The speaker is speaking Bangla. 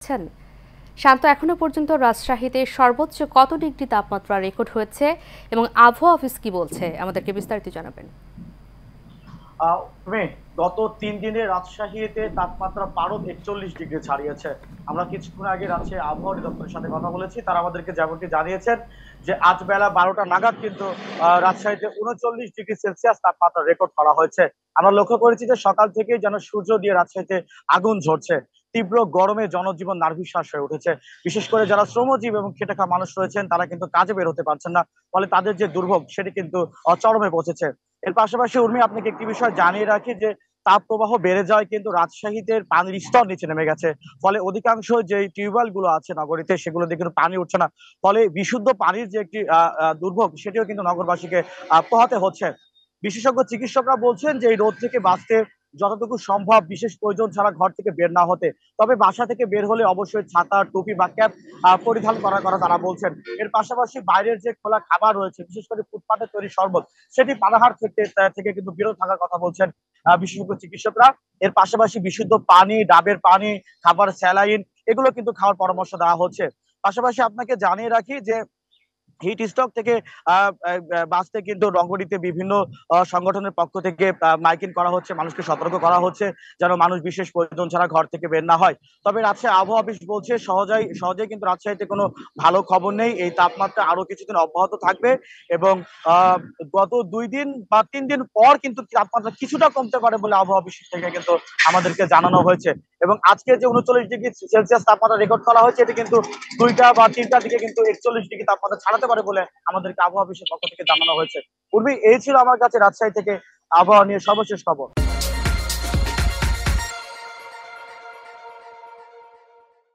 পাচ্ছেন? শান্ত, এখনো পর্যন্ত রাজশাহীতে সর্বোচ্চ কত ডিগ্রি তাপমাত্রা রেকর্ড হয়েছে এবং আবহাওয়া অফিস কি বলছে? আমাদেরকে বিস্তারিত জানাবেন। গত 3 দিনে রাজশাহীতে তাপমাত্রা পারদ 41 ডিগ্রি ছাড়িয়েছে। আমরা কিছুক্ষণ আগে রাজশাহী আবহাওয়া দপ্তরের সাথে কথা বলেছি, তারা আমাদেরকে যেমনটি জানিয়েছেন যে আজ বেলা 12টা নাগাদ কিন্তু রাজশাহীতে 39 ডিগ্রি সেলসিয়াস তাপমাত্রা রেকর্ড করা হয়েছে। আমরা লক্ষ্য করেছি যে সকাল থেকেই যেন সূর্য দিয়ে রাজশাহীতে আগুন ঝরছে। তীব্র গরমে জনজীবন নার্ভিশ্বাস হয়ে উঠেছে। বিশেষ করে যারা শ্রমজীবী এবং খেটে খাওয়া মানুষ রয়েছেন তারা কিন্তু কাজে বের হতে পারছেন না, ফলে তাদের যে দুর্ভোগ সেটি কিন্তু চরমে পৌঁছেছে। এর পাশাপাশি উর্মি, আপনাকে একটি বিষয় জানিয়ে রাখি যে তাপ প্রবাহ বেড়ে যায় কিন্তু রাজশাহীতে পানির স্তর নিচে নেমে গেছে। ফলে অধিকাংশ যে টিউবওয়েল গুলো আছে নগরীতে সেগুলো দিয়ে কিন্তু পানি উঠছে না। ফলে বিশুদ্ধ পানির যে একটি দুর্ভোগ সেটিও কিন্তু নগরবাসীকে পোহাতে হচ্ছে। বিশেষজ্ঞ চিকিৎসকরা বলছেন যে এই রোদ থেকে বাঁচতে যতটুকু সম্ভব বিশেষ প্রয়োজন ছাড়া ঘর থেকে বের না হতে, তবে বাসা থেকে বের হলে অবশ্যই ছাতা, টুপি বা ক্যাপ পরিধান করার কথা তারা বলছেন। এর পাশাপাশি বাইরের যে খোলা খাবার রয়েছে, বিশেষ করে ফুটপাতে তৈরি শরবত, সেটি পানাহার থেকে কিন্তু বিরত থাকার কথা বলছেন বিশেষজ্ঞ চিকিৎসকরা। এর পাশাপাশি বিশুদ্ধ পানি, ডাবের পানি, খাবার, স্যালাইন এগুলো কিন্তু খাওয়ার পরামর্শ দেওয়া হচ্ছে। পাশাপাশি আপনাকে জানিয়ে রাখি যে হিট স্ট্রোক থেকে বাঁচতে কিন্তু নগরীতে বিভিন্ন সংগঠনের পক্ষ থেকে মাইকিং করা হচ্ছে, মানুষকে সতর্ক করা হচ্ছে যেন মানুষ বিশেষ প্রয়োজন ছাড়া ঘর থেকে বের না হয়। তবে রাজশাহী আবহাওয়া অফিস বলছে সহজেই কিন্তু রাজশাহীতে কোনো ভালো খবর নেই। এই তাপমাত্রা আরো কিছুদিন অব্যাহত থাকবে এবং আহ গত 2 দিন বা 3 দিন পর কিন্তু তাপমাত্রা কিছুটা কমতে পারে বলে আবহাওয়া অফিস থেকে কিন্তু আমাদেরকে জানানো হয়েছে। এবং আজকে যে 39 ডিগ্রি সেলসিয়াস তাপমাত্রা রেকর্ড করা হয়েছে এটি কিন্তু 2টা বা 3টার দিকে কিন্তু 41 ডিগ্রি তাপমাত্রা ছাড়াতে পারে বলে আমাদেরকে আবহাওয়া অফিসের পক্ষ থেকে জানানো হয়েছে। পূর্বে এই ছিল আমার কাছে রাজশাহী থেকে আবহাওয়া নিয়ে সর্বশেষ খবর।